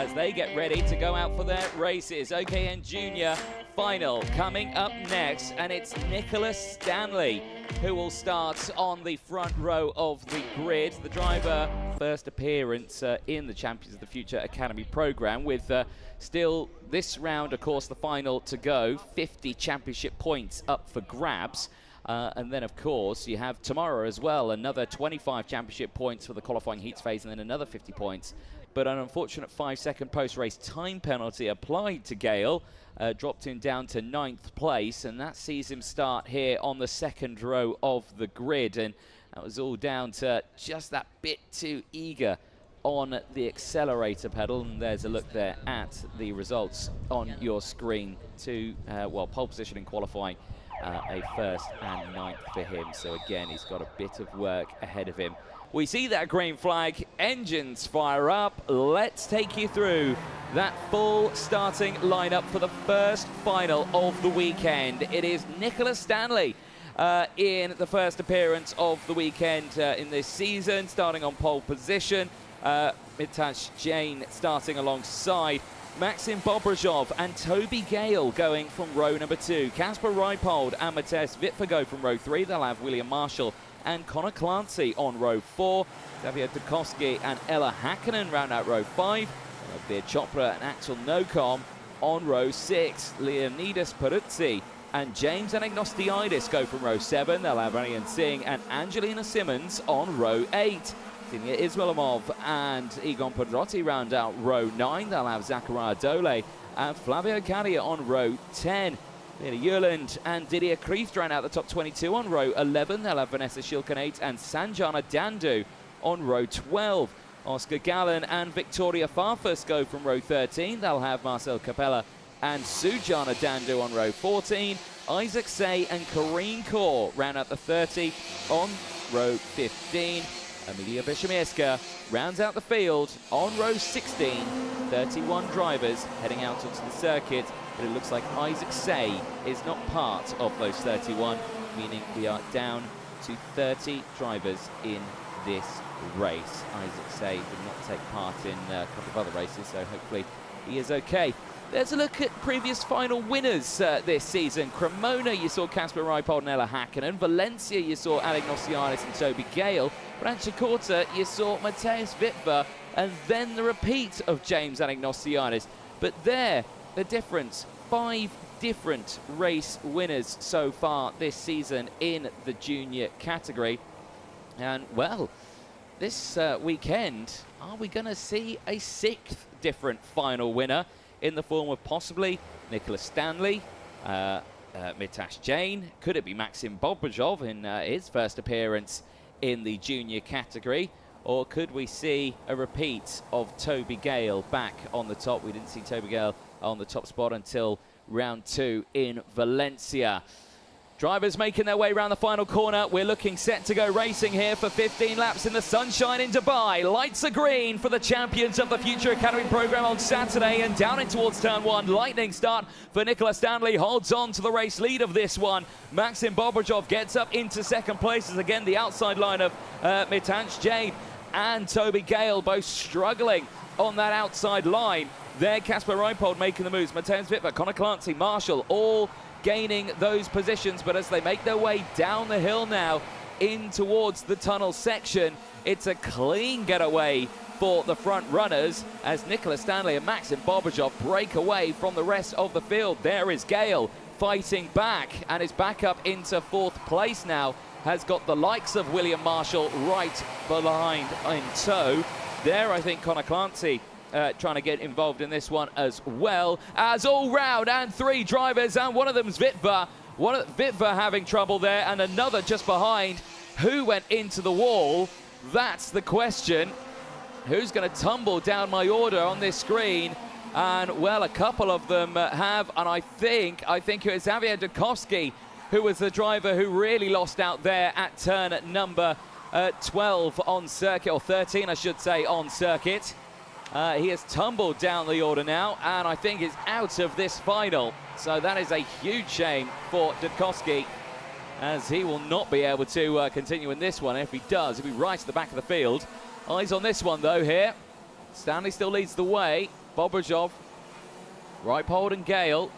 as they get ready to go out for their races. OKN Junior final coming up next, and it's Nicholas Stanley who will start on the front row of the grid. The driver, first appearance in the Champions of the Future Academy program, with still this round, of course, the final to go. 50 championship points up for grabs. And then, of course, you have tomorrow as well, another 25 championship points for the qualifying heats phase, and then another 50 points. But an unfortunate 5-second post-race time penalty applied to Gale, dropped him down to 9th place, and that sees him start here on the second row of the grid. And that was all down to just that bit too eager on the accelerator pedal. And there's a look there at the results on your screen to, well, pole position in qualifying. A first and 9th for him. So again, he's got a bit of work ahead of him. We see that green flag, engines fire up. Let's take you through that full starting lineup for the first final of the weekend. It is Nicholas Stanley in the first appearance of the weekend in this season, starting on pole position. Mitash Jain starting alongside. Maxim Bobrozov and Toby Gale going from row number 2. Kasper Reipold and Matej Vitva go from row 3. They'll have William Marshall and Connor Clancy on row 4. Xavier Dukowski and Ella Hakkinen round out row 5. Veer Chopra and Axel Nocom on row 6. Leonidas Peruzzi and James Anagnostiidis go from row 7. They'll have Ryan Singh and Angelina Simmons on row 8. Dinia Ismailimov and Egon Pedrotti round out row 9. They'll have Zachariah Dole and Flavio Cadia on row 10. Peter Jurland and Didier Kreeft round out the top 22 on row 11. They'll have Vanessa Shilkanate and Sanjana Dandu on row 12. Oscar Gallen and Victoria Farfus go from row 13. They'll have Marcel Capella and Sujana Dandu on row 14. Isaac Say and Karine Kaur round out the 30 on row 15. Emilia Bishamirska rounds out the field on row 16. 31 drivers heading out onto the circuit, but it looks like Isaac Say is not part of those 31, meaning we are down to 30 drivers in this race. Isaac Say did not take part in a couple of other races, so hopefully he is okay. There's a look at previous final winners this season. Cremona, you saw Kasper Reipold and Ella Hakkinen. Valencia, you saw Anagnostiidis and Toby Gale. Franciacorta, you saw Matej Vitva, and then the repeat of James Anagnostiidis. But there, the difference, 5 different race winners so far this season in the junior category. And, well, this weekend, are we going to see a 6th different final winner in the form of possibly Nicholas Stanley, Mitash Jain? Could it be Maxim Bobrozov in his first appearance in the junior category? Or could we see a repeat of Toby Gale back on the top? We didn't see Toby Gale on the top spot until round 2 in Valencia. Drivers making their way around the final corner. We're looking set to go racing here for 15 laps in the sunshine in Dubai. Lights are green for the Champions of the Future Academy program on Saturday, and down in towards turn 1. Lightning start for Nicholas Stanley. Holds on to the race lead of this one. Maxim Bobrozov gets up into second place as again the outside line of Mitash Jain and Toby Gale both struggling on that outside line. There, Kasper Reipold making the moves. Matej Vitva, Connor Clancy, Marshall, all gaining those positions, but as they make their way down the hill now in towards the tunnel section, it's a clean getaway for the front runners as Nicholas Stanley and Maxim Bobrozov break away from the rest of the field. There is Gale fighting back and is back up into 4th place now. Has got the likes of William Marshall right behind in tow. There, I think Connor Clancy trying to get involved in this one as well, as all round and 3 drivers, and one of them's Vitva. Vitva having trouble there, and another just behind. Who went into the wall? That's the question. Who's going to tumble down my order on this screen? And, well, a couple of them have, and I think it was Xavier Dukowski who was the driver who really lost out there at turn number 12 on circuit, or 13, I should say, on circuit. He has tumbled down the order now, and I think is out of this final. So that is a huge shame for Dudkowski, as he will not be able to continue in this one. If he does, he'll be right at the back of the field. Eyes on this one, though, here. Stanley still leads the way. Bobrojov, Reipold and Gale.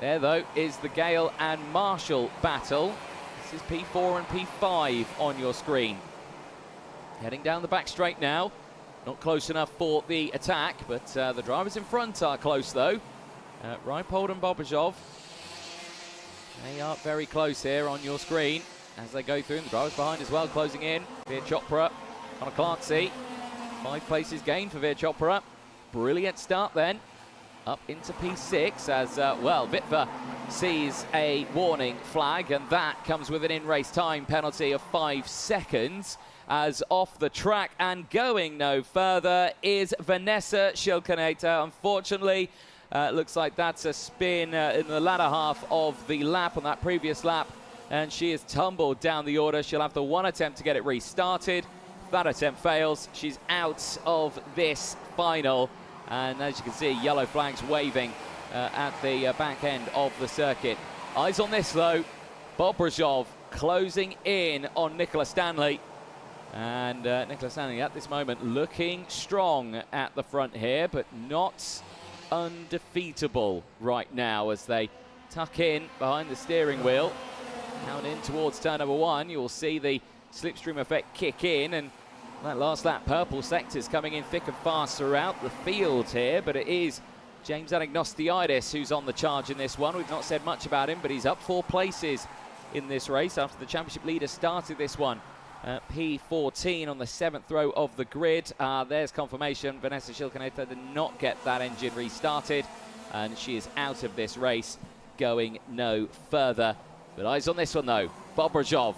There, though, is the Gale and Marshall battle. This is P4 and P5 on your screen. Heading down the back straight now. Not close enough for the attack, but the drivers in front are close, though. Reipold and Bobrojov. They are very close here on your screen as they go through. And the drivers behind as well, closing in. Veer Chopra, Connor Clarksey. 5 places gained for Veer Chopra. Brilliant start then. Up into P6 as, well, Vitva sees a warning flag, and that comes with an in-race time penalty of 5 seconds. As off the track and going no further is Vanessa Schilkenater. Unfortunately, looks like that's a spin in the latter half of the lap on that previous lap, and she has tumbled down the order. She'll have the one attempt to get it restarted. If that attempt fails, she's out of this final. And as you can see, yellow flags waving at the back end of the circuit. Eyes on this, though. Bobrojov closing in on Nicola Stanley. And Nicola Stanley at this moment looking strong at the front here, but not undefeatable right now as they tuck in behind the steering wheel. Down in towards turn number 1, you'll see the slipstream effect kick in, and that last lap, purple sectors coming in thick and fast throughout the field here, but it is James Anagnostiidis who's on the charge in this one. We've not said much about him, but he's up 4 places in this race after the championship leader started this one. P14 on the 7th row of the grid. There's confirmation. Vanessa Schilkenater did not get that engine restarted, and she is out of this race, going no further. But eyes on this one, though. Bobrojov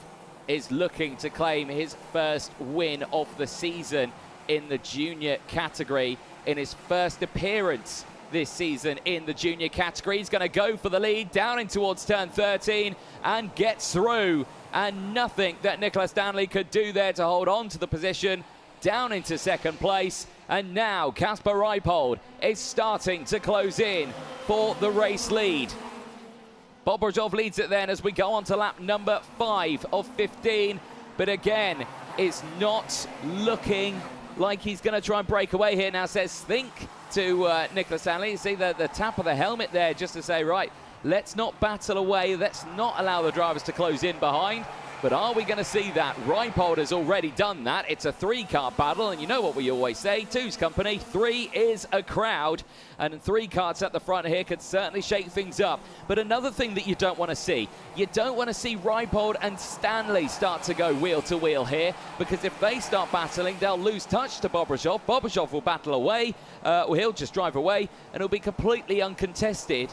is looking to claim his first win of the season in the junior category, in his first appearance this season in the junior category. He's going to go for the lead down in towards turn 13 and gets through, and nothing that Nicola Stanley could do there to hold on to the position. Down into second place, and now Kasper Reipold is starting to close in for the race lead. Bobrojov leads it then as we go on to lap number 5 of 15. But again, it's not looking like he's going to try and break away here. Now says think to Nicola Stanley. You see the tap of the helmet there just to say, right, let's not battle away. Let's not allow the drivers to close in behind. But are we going to see that? Reipold has already done that. It's a 3-car battle, and you know what we always say, 2's company, 3 is a crowd. And 3 cars at the front here could certainly shake things up. But another thing that you don't want to see, you don't want to see Reipold and Stanley start to go wheel to wheel here, because if they start battling, they'll lose touch to Bobrojov. Bobrojov will battle away, or he'll just drive away, and it'll be completely uncontested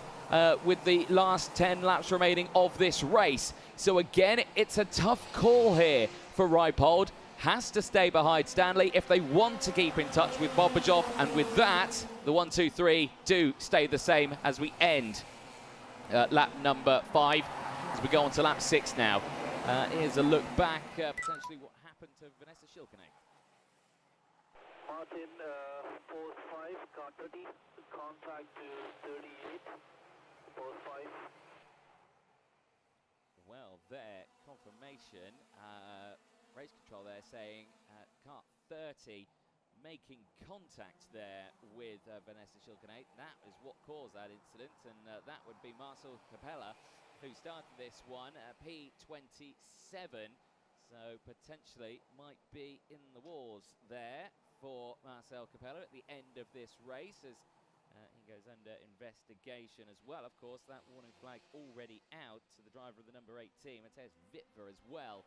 with the last 10 laps remaining of this race. So again, it's a tough call here for Reipold. Has to stay behind Stanley if they want to keep in touch with Bobrojov, and with that, the 1, 2, 3 do stay the same as we end lap number 5, as we go on to lap 6 now. Here's a look back, potentially what happened to Vanessa Schilkenater. Martin, 4-5, car 30, contact to 38, 4-5. Well, there, confirmation, race control there saying car 30 making contact there with Vanessa Schilkenater. That is what caused that incident, and that would be Marcel Capella, who started this one, P27, so potentially might be in the wars there for Marcel Capella at the end of this race, as he goes under investigation as well. Of course, that warning flag already out to the driver of the number 18, Mateusz Witwer, as well.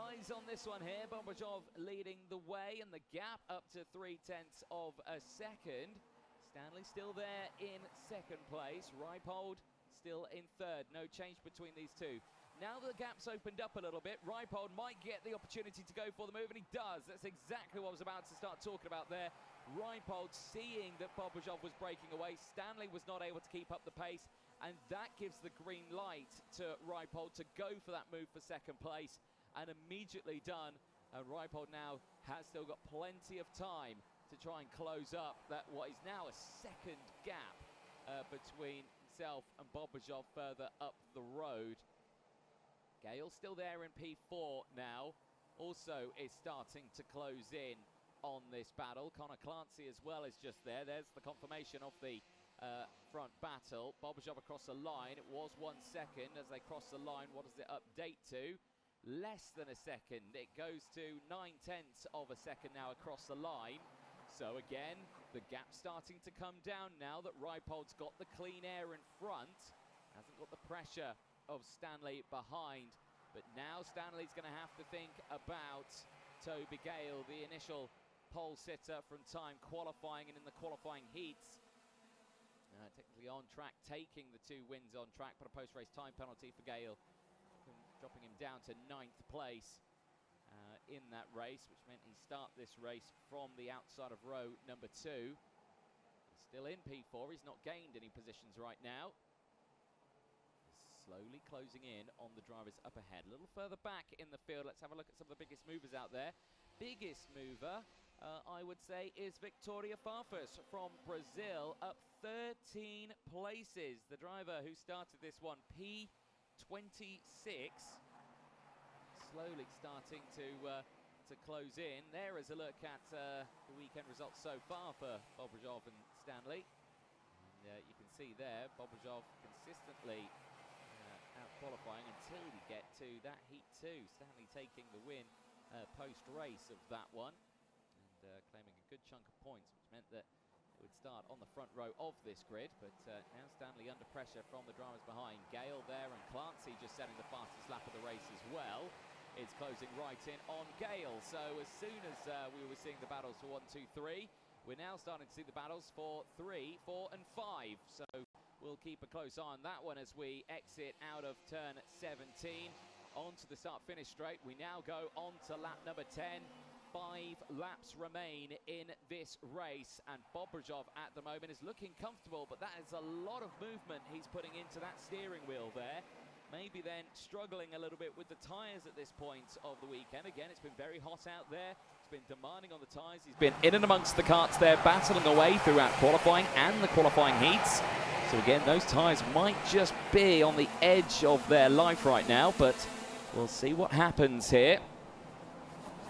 Eyes on this one here. Bobrojov leading the way, and the gap up to 0.3 of a second. Stanley still there in second place. Reipold still in third. No change between these two. Now the gap's opened up a little bit, Reipold might get the opportunity to go for the move, and he does. That's exactly what I was about to start talking about there. Reipold seeing that Bobrojov was breaking away. Stanley was not able to keep up the pace, and that gives the green light to Reipold to go for that move for second place, and immediately done. And Reipold now has still got plenty of time to try and close up that what is now a second gap between himself and Bobrojov further up the road. Gale still there in P4 now, also is starting to close in on this battle. Connor Clancy as well is just there. There's the confirmation of the front battle. Bobajov across the line. It was 1 second as they cross the line. What does it update to? Less than a second. It goes to 9/10 of a second now across the line. So again, the gap starting to come down now that Reipold's got the clean air in front. Hasn't got the pressure of Stanley behind. But now Stanley's going to have to think about Toby Gale, the initial pole sitter from time qualifying and in the qualifying heats. Technically on track, taking the 2 wins on track, but a post-race time penalty for Gale, dropping him down to 9th place in that race, which meant he start this race from the outside of row number 2. He's still in P4, he's not gained any positions right now. He's slowly closing in on the drivers up ahead. A little further back in the field, let's have a look at some of the biggest movers out there. Biggest mover, I would say, is Victoria Farfus from Brazil, up 13 places. The driver who started this one, P26, slowly starting to close in. There is a look at the weekend results so far for Bobajov and Stanley. And you can see there, Bobajov consistently out-qualifying until you get to that Heat 2. Stanley taking the win post-race of that one and claiming a good chunk of points, which meant that it would start on the front row of this grid. But now Stanley under pressure from the drivers behind. Gale there and Clancy just setting the fastest lap of the race as well. It's closing right in on Gale. So as soon as we were seeing the battles for 1, 2, 3, we're now starting to see the battles for 3, 4 and 5. So we'll keep a close eye on that one as we exit out of turn 17 onto the start-finish straight. We now go on to lap number 10. 5 laps remain in this race, and Bobajov at the moment is looking comfortable, but that is a lot of movement he's putting into that steering wheel there. Maybe then struggling a little bit with the tyres at this point of the weekend. Again, it's been very hot out there. It's been demanding on the tyres. He's been in and amongst the karts there, battling away throughout qualifying and the qualifying heats. So again, those tyres might just be on the edge of their life right now, but we'll see what happens here,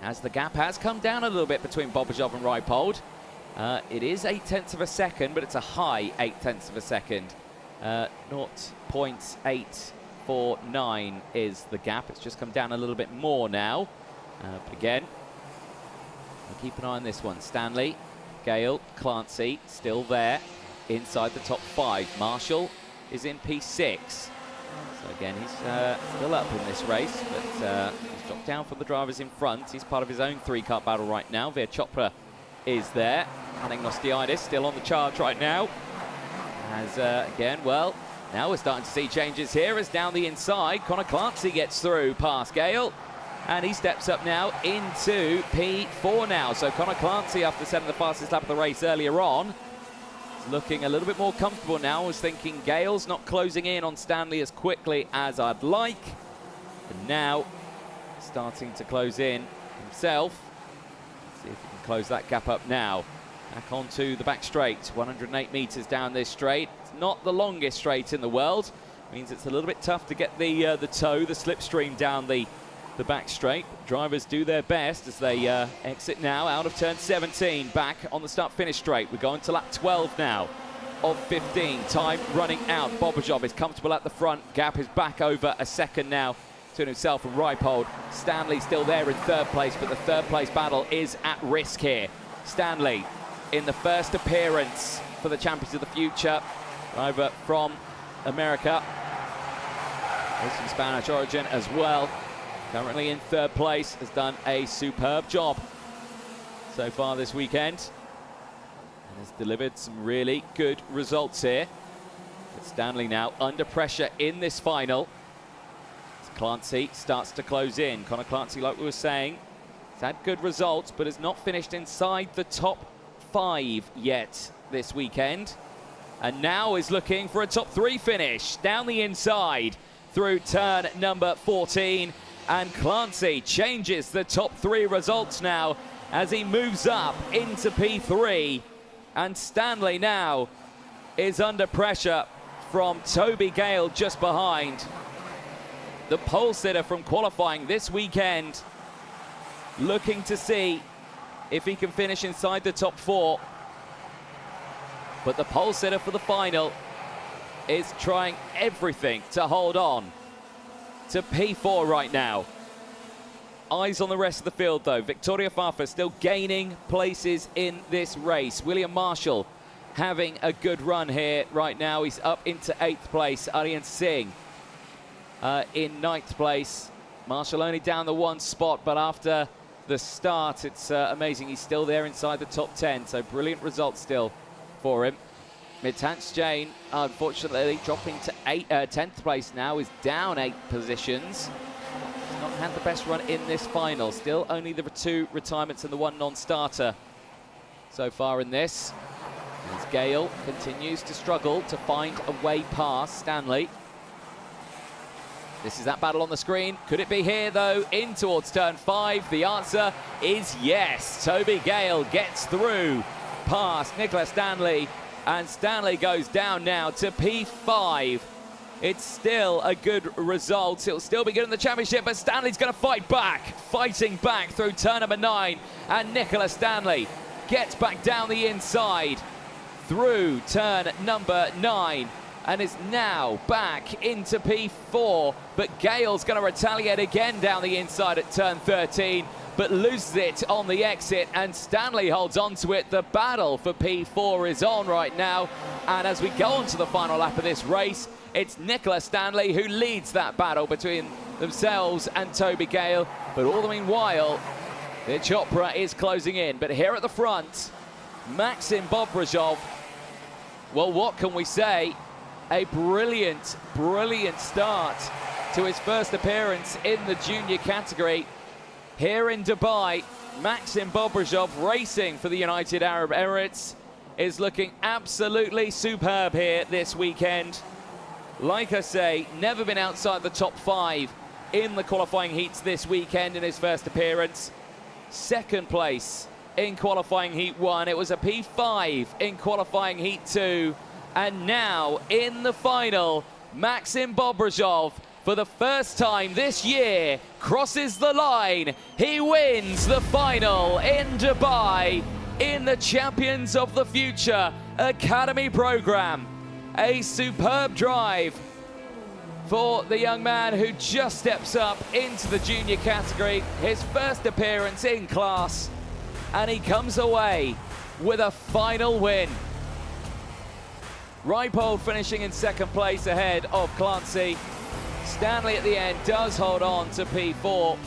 as the gap has come down a little bit between Bobajov and Reipold. It is 0.8 of a second, but it's a high 0.8 of a second. 0.849 is the gap. It's just come down a little bit more now. But again, we'll keep an eye on this one. Stanley, Gale, Clancy still there inside the top 5. Marshall is in P6. So again, he's still up in this race, but he's dropped down from the drivers in front. He's part of his own 3-kart battle right now. Veer Chopra is there. Anagnostiidis still on the charge right now. As again, well, now we're starting to see changes here as down the inside, Connor Clancy gets through past Gale, and he steps up now into P4 now. So Connor Clancy, after setting the fastest lap of the race earlier on, looking a little bit more comfortable now. I was thinking Gale's not closing in on Stanley as quickly as I'd like. And now starting to close in himself. Let's see if he can close that gap up now. Back onto the back straight, 108 meters down this straight. It's not the longest straight in the world. It means it's a little bit tough to get the toe, the slipstream down the back straight. Drivers do their best as they exit now out of turn 17, back on the start-finish straight. We're going to lap 12 now of 15. Time running out. Bobajov is comfortable at the front. Gap is back over a second now to himself and Reipold. Stanley still there in 3rd place, but the 3rd place battle is at risk here. Stanley in the first appearance for the Champions of the Future, driver from America. There's some Spanish origin as well. Currently in 3rd place, has done a superb job so far this weekend and has delivered some really good results here. But Stanley now under pressure in this final. As Clancy starts to close in. Connor Clancy, like we were saying, has had good results, but has not finished inside the top 5 yet this weekend. And now is looking for a top 3 finish down the inside through turn number 14. And Clancy changes the top 3 results now as he moves up into P3. And Stanley now is under pressure from Toby Gale just behind. The pole sitter from qualifying this weekend, looking to see if he can finish inside the top 4. But the pole sitter for the final is trying everything to hold on to P4 right now. Eyes on the rest of the field, though. Victoria Fafa still gaining places in this race. William Marshall having a good run here right now. He's up into 8th place. Aryan Singh in 9th place. Marshall only down the 1 spot, but after the start, it's amazing. He's still there inside the top 10, so brilliant result still for him. Mittansh Jain, unfortunately, dropping to 10th place now, is down 8 positions. He's not had the best run in this final. Still only the 2 retirements and the 1 non-starter so far in this. As Gale continues to struggle to find a way past Stanley. This is that battle on the screen. Could it be here, though, in towards turn 5? The answer is yes. Toby Gale gets through past Nicholas Stanley, and Stanley goes down now to P5. It's still a good result. It'll still be good in the championship, but Stanley's going to fight back, fighting back through turn number 9, and Nicholas Stanley gets back down the inside through turn number 9 and is now back into P4, but Gale's going to retaliate again down the inside at turn 13, but loses it on the exit, and Stanley holds on to it. The battle for P4 is on right now, and as we go on to the final lap of this race, it's Nicholas Stanley who leads that battle between themselves and Toby Gale, but all the meanwhile, the Chopra is closing in. But here at the front, Maxim Bobrozov, well, what can we say? A brilliant, brilliant start to his first appearance in the junior category. Here in Dubai, Maxim Bobrozov, racing for the United Arab Emirates, is looking absolutely superb here this weekend. Like I say, never been outside the top 5 in the qualifying heats this weekend in his first appearance. 2nd place in qualifying heat 1. It was a P5 in qualifying heat 2. And now in the final, Maxim Bobrozov, for the first time this year, crosses the line. He wins the final in Dubai in the Champions of the Future Academy program. A superb drive for the young man who just steps up into the junior category. His first appearance in class, and he comes away with a final win. Reipold finishing in 2nd place ahead of Clancy. Stanley at the end does hold on to P4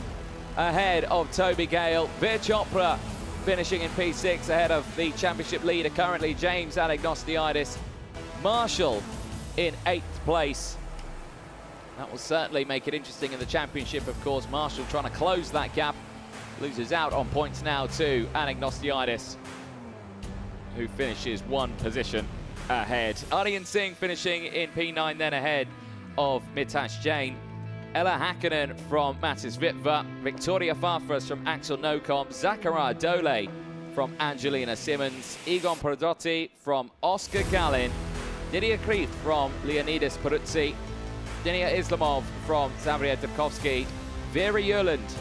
ahead of Toby Gale. Veer Chopra finishing in P6 ahead of the championship leader currently, James Anagnostiidis. Marshall in 8th place. That will certainly make it interesting in the championship, of course. Marshall trying to close that gap. Loses out on points now to Anagnostiidis, who finishes 1 position ahead. Aryan Singh finishing in P9 then ahead of Mittansh Jain. Ella Hakkinen from Mattis Vitva. Victoria Farfus from Axel Nocom. Zachariah Dole from Angelina Simmons. Egon Prodotti from Oscar Gallin. Didier Krief from Leonidas Peruzzi. Denia Islamov from Zavrier Dubkovsky. Vera Yuland